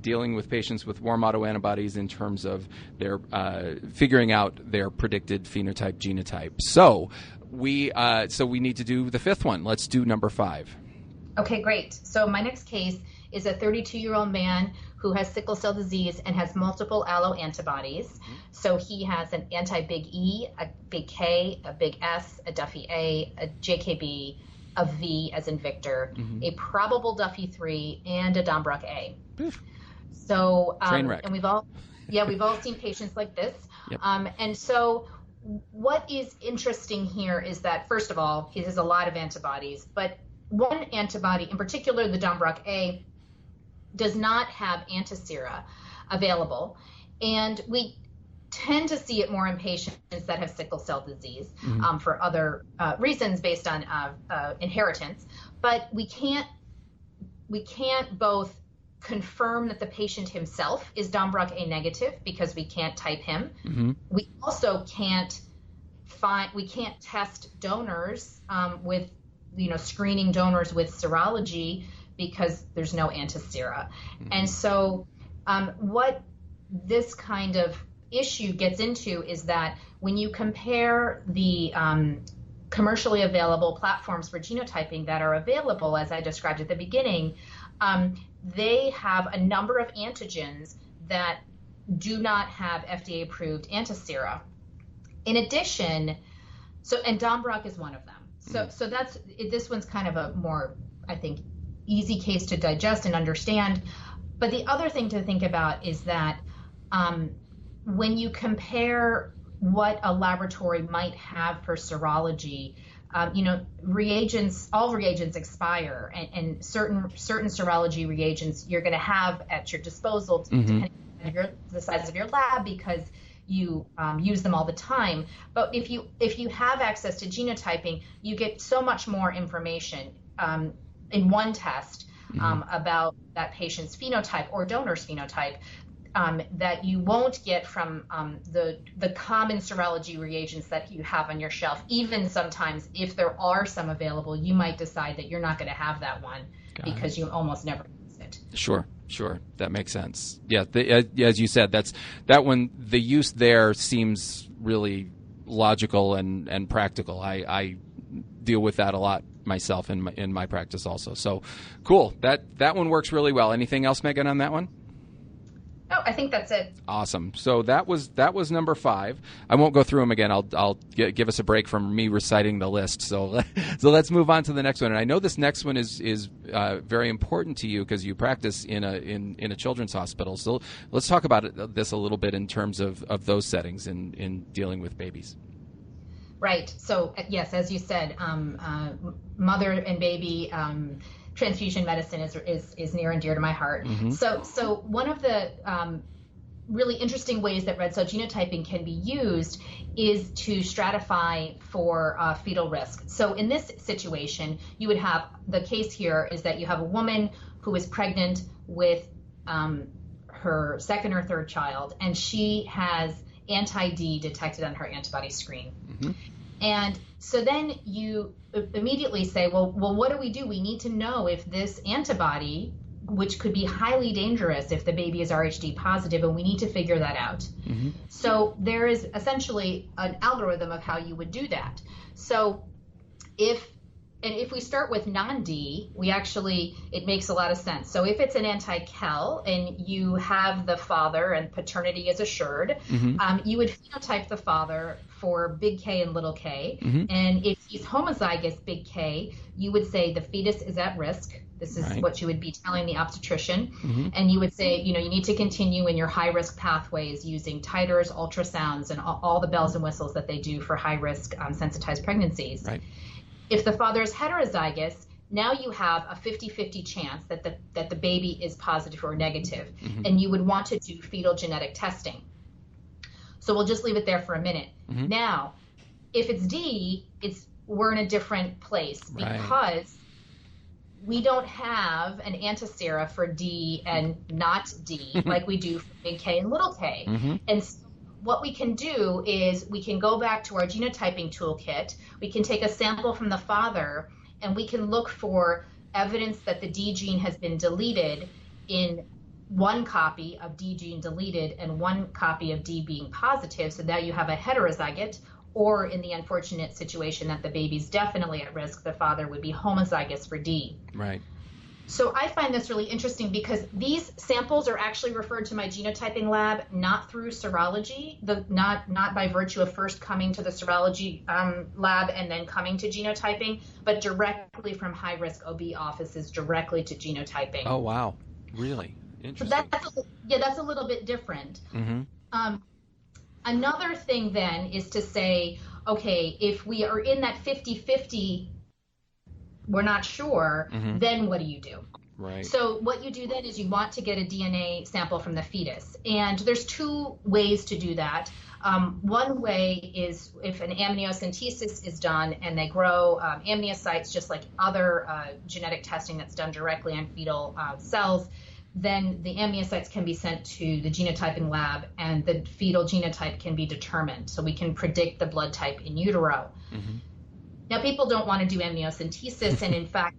[SPEAKER 1] dealing with patients with warm autoantibodies in terms of their figuring out their predicted phenotype genotype. So we need to do the 5th one. Let's do number 5.
[SPEAKER 3] Okay, great. So my next case is a 32-year-old man who has sickle cell disease and has multiple alloantibodies. Mm-hmm. So he has an anti-big E, a big K, a big S, a Duffy A, a JKB, a V as in Victor, mm-hmm. a probable Duffy 3, and a Dombrock A. So
[SPEAKER 1] train wreck.
[SPEAKER 3] And we've all seen patients like this.
[SPEAKER 1] Yep.
[SPEAKER 3] And so what is interesting here is that, first of all, he has a lot of antibodies, but one antibody, in particular the Dombrock A, does not have antisera available. And we tend to see it more in patients that have sickle cell disease, mm-hmm. For other reasons based on inheritance. But we can't both confirm that the patient himself is Dombrock A negative because we can't type him. Mm-hmm. We also can't test donors with, screening donors with serology because there's no antisera. Mm-hmm. And so what this kind of issue gets into is that when you compare the commercially available platforms for genotyping that are available, as I described at the beginning, they have a number of antigens that do not have FDA-approved antisera. In addition, and Dombrock is one of them. So this one's kind of a more, I think, easy case to digest and understand. But the other thing to think about is that when you compare what a laboratory might have for serology, all reagents expire, and certain serology reagents you're going to have at your disposal, depending on the size of your lab, because you use them all the time. But if you have access to genotyping, you get so much more information in one test about that patient's phenotype or donor's phenotype that you won't get from the common serology reagents that you have on your shelf. Even sometimes, if there are some available, you might decide that you're not going to have that one because you almost never use it.
[SPEAKER 1] Sure. That makes sense. Yeah, as you said, that one. The use there seems really logical and practical. I deal with that a lot myself in my practice also. So cool. That one works really well. Anything else, Meghan, on that one?
[SPEAKER 3] No, I think that's it.
[SPEAKER 1] Awesome. So that was number 5. I won't go through them again. I'll give us a break from me reciting the list. So let's move on to the next one. And I know this next one is very important to you because you practice in a children's hospital. So let's talk about this a little bit in terms of those settings in dealing with babies.
[SPEAKER 3] Right. So yes, as you said, mother and baby transfusion medicine is near and dear to my heart. So one of the really interesting ways that red cell genotyping can be used is to stratify for fetal risk. So in this situation, you would have, the case here is that you have a woman who is pregnant with her second or third child, and she has anti-D detected on her antibody screen. And so then you immediately say, well, what do? We need to know if this antibody, which could be highly dangerous if the baby is RHD positive, and we need to figure that out. So there is essentially an algorithm of how you would do that. So if we start with non-D, it makes a lot of sense. So if it's an anti-Kel and you have the father and paternity is assured, you would phenotype the father for big K and little k. And if he's homozygous big K, you would say the fetus is at risk. This is what you would be telling the obstetrician. And you would say, you need to continue in your high-risk pathways using titers, ultrasounds, and all the bells and whistles that they do for high-risk sensitized pregnancies. If the father is heterozygous, now you have a 50-50 chance that the baby is positive or negative, and you would want to do fetal genetic testing. So we'll just leave it there for a minute. Now, if it's D, we're in a different place because we don't have an antisera for D and not D like we do for big K and little k. And so what we can do is we can go back to our genotyping toolkit. We can take a sample from the father, and we can look for evidence that the D gene has been deleted in one copy of D gene deleted and one copy of D being positive. So now you have a heterozygote, or in the unfortunate situation that the baby's definitely at risk, the father would be homozygous for D. So I find this really interesting because these samples are actually referred to my genotyping lab, not through serology, not by virtue of first coming to the serology lab and then coming to genotyping, but directly from high-risk OB offices directly to genotyping.
[SPEAKER 1] Oh, wow. Really? Interesting.
[SPEAKER 3] So that's a little bit different. Another thing then is to say, okay, if we are in that 50-50, we're not sure, then what do you do? So what you do then is you want to get a DNA sample from the fetus. And there's 2 ways to do that. One way is if an amniocentesis is done and they grow amniocytes, just like other genetic testing that's done directly on fetal cells, then the amniocytes can be sent to the genotyping lab and the fetal genotype can be determined. So we can predict the blood type in utero. Now, people don't want to do amniocentesis, and in fact,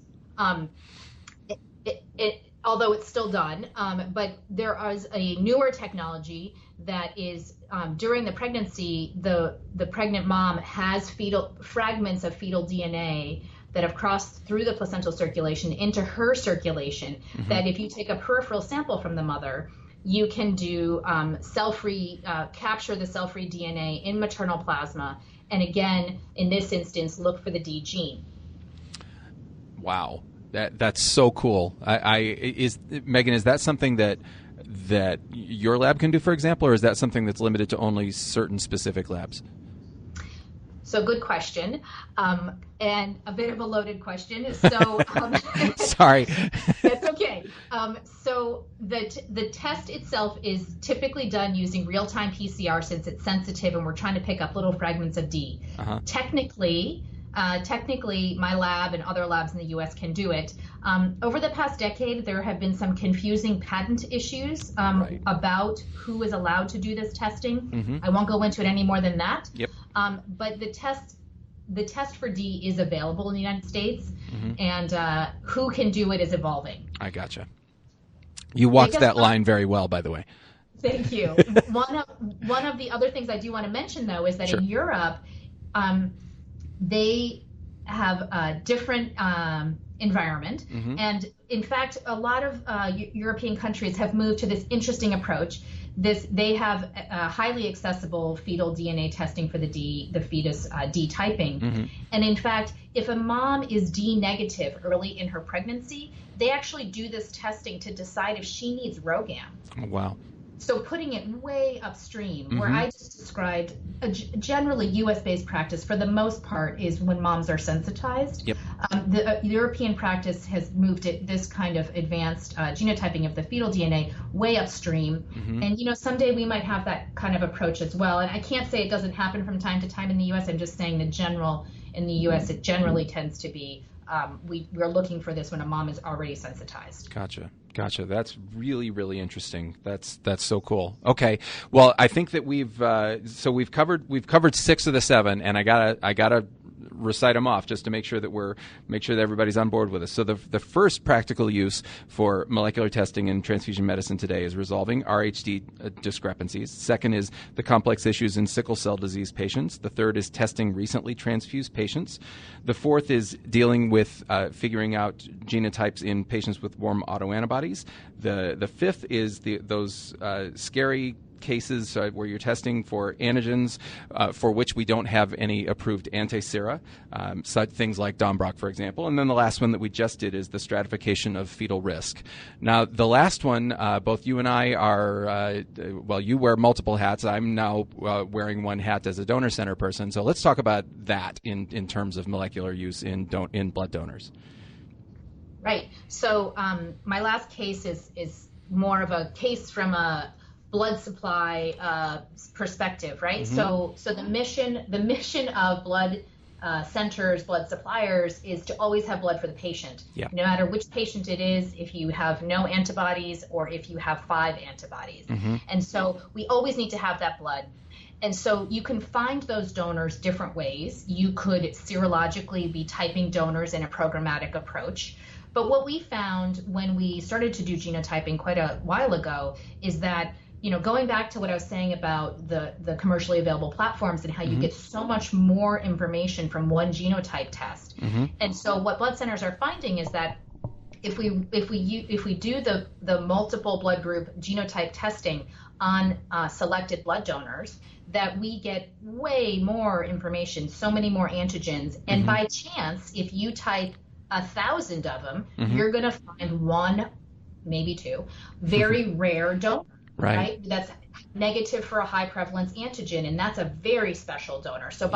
[SPEAKER 3] although it's still done. But there is a newer technology that is during the pregnancy, the pregnant mom has fragments of fetal DNA that have crossed through the placental circulation into her circulation, that if you take a peripheral sample from the mother, you can do cell-free, capture the cell-free DNA in maternal plasma. And again, in this instance, look for the D gene.
[SPEAKER 1] Wow. That's so cool. Meghan, is that something that your lab can do, for example, or is that something that's limited to only certain specific labs?
[SPEAKER 3] So good question, and a bit of a loaded question. So
[SPEAKER 1] sorry,
[SPEAKER 3] that's okay. So the test itself is typically done using real-time PCR since it's sensitive and we're trying to pick up little fragments of D. Technically, my lab and other labs in the U.S. can do it. Over the past decade, there have been some confusing patent issues about who is allowed to do this testing. I won't go into it any more than that. But the test for D is available in the United States, and who can do it is evolving.
[SPEAKER 1] I gotcha. You walked that line very well, by the way.
[SPEAKER 3] Thank you. One of the other things I do want to mention, though, is that in Europe, they have a different environment. And in fact, a lot of European countries have moved to this interesting approach. They have highly accessible fetal DNA testing for the fetus D typing. And in fact, if a mom is D negative early in her pregnancy, they actually do this testing to decide if she needs RhoGAM.
[SPEAKER 1] Oh, wow.
[SPEAKER 3] So putting it way upstream, where I just described a generally U.S.-based practice for the most part is when moms are sensitized. The European practice has moved this kind of advanced genotyping of the fetal DNA way upstream. And, someday we might have that kind of approach as well. And I can't say it doesn't happen from time to time in the U.S. I'm just saying in the U.S. it generally tends to be we're looking for this when a mom is already sensitized.
[SPEAKER 1] Gotcha. That's really, really interesting. That's so cool. Okay. Well, I think that we've covered 6 of the 7, and I gotta recite them off just to make sure that everybody's on board with us. So the first practical use for molecular testing in transfusion medicine today is resolving RHD discrepancies. Second is the complex issues in sickle cell disease patients. The third is testing recently transfused patients. The fourth is dealing with figuring out genotypes in patients with warm autoantibodies. The fifth is those scary cases where you're testing for antigens for which we don't have any approved anti-sera, such things like Dombrock, for example. And then the last one that we just did is the stratification of fetal risk. Now, the last one, both you and I are, you wear multiple hats. I'm now wearing one hat as a donor center person. So let's talk about that in terms of molecular use in blood donors.
[SPEAKER 3] Right. So my last case is more of a case from a blood supply perspective, right? So the mission of blood centers, blood suppliers, is to always have blood for the patient, no matter which patient it is. If you have no antibodies or if you have 5 antibodies, and so we always need to have that blood. And so you can find those donors different ways. You could serologically be typing donors in a programmatic approach. But what we found when we started to do genotyping quite a while ago is that, going back to what I was saying about the commercially available platforms and how you get so much more information from one genotype test. And so what blood centers are finding is that if we do the multiple blood group genotype testing on selected blood donors, that we get way more information, so many more antigens. And by chance, if you type 1,000 of them, you're going to find 1, maybe 2, very rare donor, right? That's negative for a high prevalence antigen, and that's a very special donor. So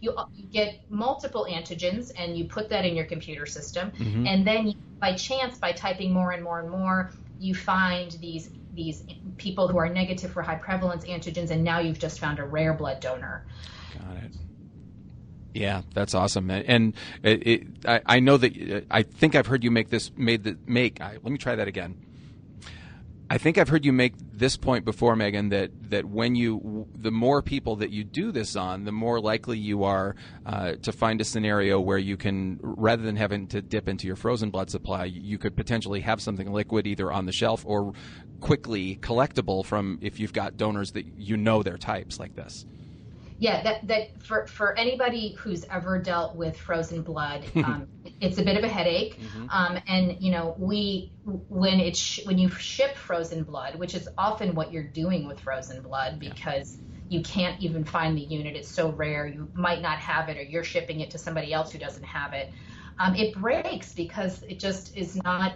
[SPEAKER 3] you get multiple antigens, and you put that in your computer system, and then by chance, by typing more and more and more, you find these people who are negative for high prevalence antigens, and now you've just found a rare blood donor.
[SPEAKER 1] Got it. Yeah, that's awesome. And I know that I think I've heard you let me try that again. I think I've heard you make this point before, Meghan, that when the more people that you do this on, the more likely you are to find a scenario where you can, rather than having to dip into your frozen blood supply, you could potentially have something liquid either on the shelf or quickly collectible from if you've got donors that you know their types like this.
[SPEAKER 3] Yeah, that for anybody who's ever dealt with frozen blood, it's a bit of a headache. And when you ship frozen blood, which is often what you're doing with frozen blood, because you can't even find the unit, it's so rare, you might not have it, or you're shipping it to somebody else who doesn't have it. It breaks because it just is not.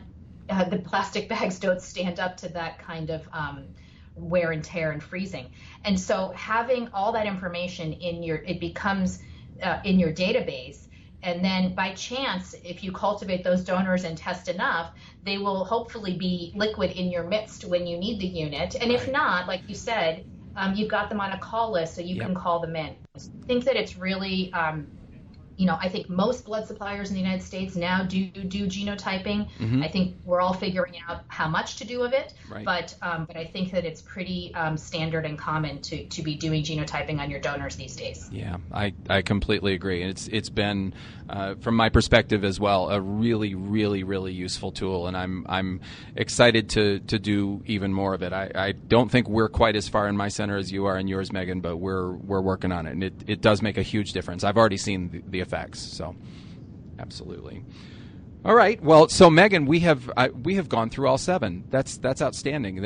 [SPEAKER 3] The plastic bags don't stand up to that kind of wear and tear and freezing. And so having all that information it becomes in your database. And then by chance, if you cultivate those donors and test enough, they will hopefully be liquid in your midst when you need the unit. And if not, like you said, you've got them on a call list so you can call them in. I think that it's really, I think most blood suppliers in the United States now do genotyping. I think we're all figuring out how much to do of it, but I think that it's pretty standard and common to be doing genotyping on your donors these days.
[SPEAKER 1] Yeah, I completely agree. It's been, from my perspective as well, a really, really, really useful tool, and I'm excited to do even more of it. I don't think we're quite as far in my center as you are in yours, Meghan, but we're working on it, and it does make a huge difference. I've already seen the effects, so absolutely. All right, well, so Meghan, we have gone through all 7. That's outstanding.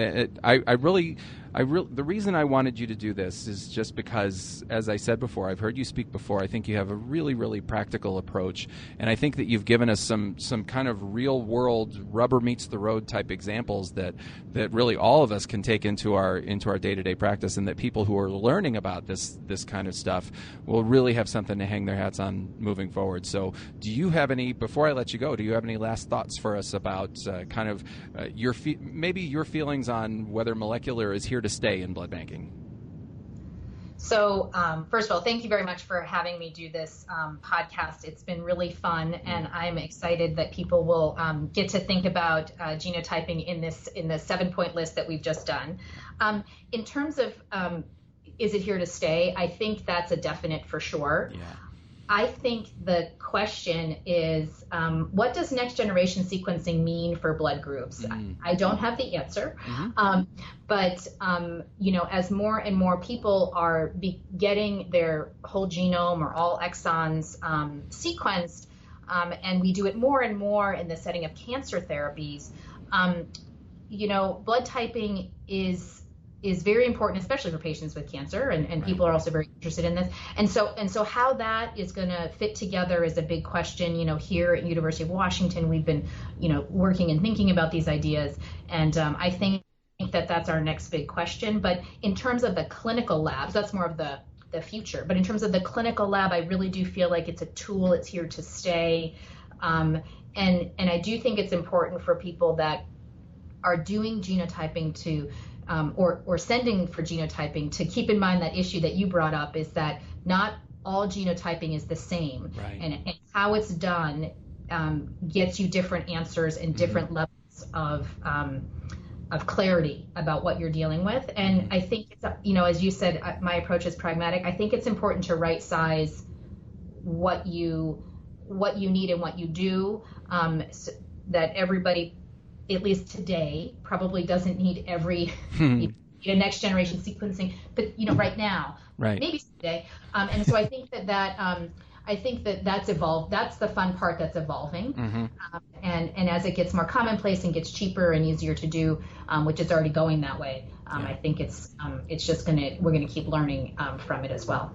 [SPEAKER 1] The reason I wanted you to do this is just because, as I said before, I've heard you speak before. I think you have a really, really practical approach, and I think that you've given us some kind of real world rubber meets the road type examples that really all of us can take into our day-to-day practice, and that people who are learning about this kind of stuff will really have something to hang their hats on moving forward. So, before I let you go, do you have any last thoughts for us about your feelings on whether molecular is here to stay in blood banking?
[SPEAKER 3] So first of all, thank you very much for having me do this podcast. It's been really fun, and I'm excited that people will get to think about genotyping in the 7-point list that we've just done. In terms of is it here to stay, I think that's a definite for sure. Yeah. I think the question is, what does next generation sequencing mean for blood groups? I don't have the answer, but as more and more people are getting their whole genome or all exons sequenced, and we do it more and more in the setting of cancer therapies, blood typing is very important, especially for patients with cancer, and people are also very interested in this. And so how that is going to fit together is a big question. Here at University of Washington, we've been, working and thinking about these ideas. And I think that that's our next big question. But in terms of the clinical labs, that's more of the future. But in terms of the clinical lab, I really do feel like it's a tool. It's here to stay. And I do think it's important for people that are doing genotyping to or sending for genotyping to keep in mind that issue that you brought up, is that not all genotyping is the same, and how it's done gets you different answers and different levels of clarity about what you're dealing with. And I think it's, as you said, my approach is pragmatic. I think it's important to right size what you need and what you do, so that everybody, at least today, probably doesn't need every next generation sequencing, but right now, maybe today. And so I think that's evolved. That's the fun part that's evolving. And as it gets more commonplace and gets cheaper and easier to do, which is already going that way, I think it's just we're gonna keep learning from it as well.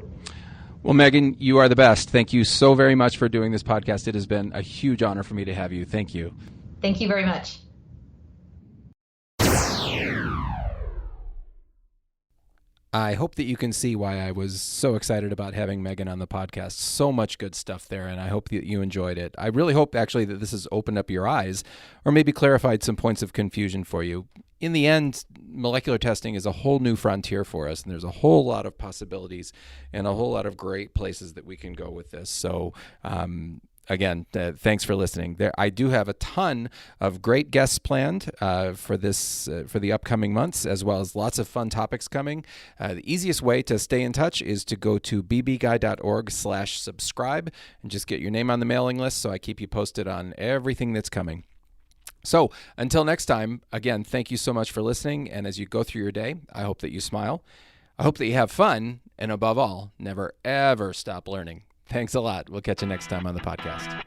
[SPEAKER 1] Well, Meghan, you are the best. Thank you so very much for doing this podcast. It has been a huge honor for me to have you. Thank you.
[SPEAKER 3] Thank you very much.
[SPEAKER 1] I hope that you can see why I was so excited about having Meghan on the podcast. So much good stuff there, and I hope that you enjoyed it. I really hope, actually, that this has opened up your eyes or maybe clarified some points of confusion for you. In the end, molecular testing is a whole new frontier for us, and there's a whole lot of possibilities and a whole lot of great places that we can go with this. So Again, thanks for listening. I do have a ton of great guests planned for the upcoming months, as well as lots of fun topics coming. The easiest way to stay in touch is to go to bbguy.org/subscribe and just get your name on the mailing list so I keep you posted on everything that's coming. So until next time, again, thank you so much for listening. And as you go through your day, I hope that you smile. I hope that you have fun. And above all, never, ever stop learning. Thanks a lot. We'll catch you next time on the podcast.